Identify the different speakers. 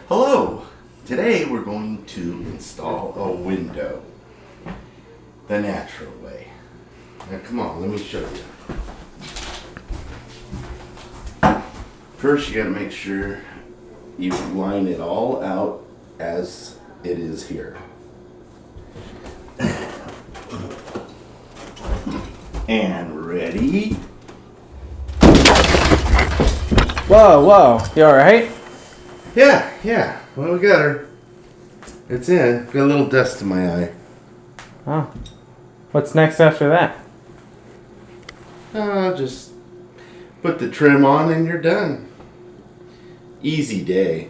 Speaker 1: Hello! Today we're going to install a window the natural way. Now come on, let me show you. First you gotta make sure you line it all out as it is here. And ready?
Speaker 2: Whoa, you alright?
Speaker 1: Yeah. Well, we got her. It's in. Got a little dust in my eye.
Speaker 2: Oh. What's next after that?
Speaker 1: Just put the trim on and you're done. Easy day.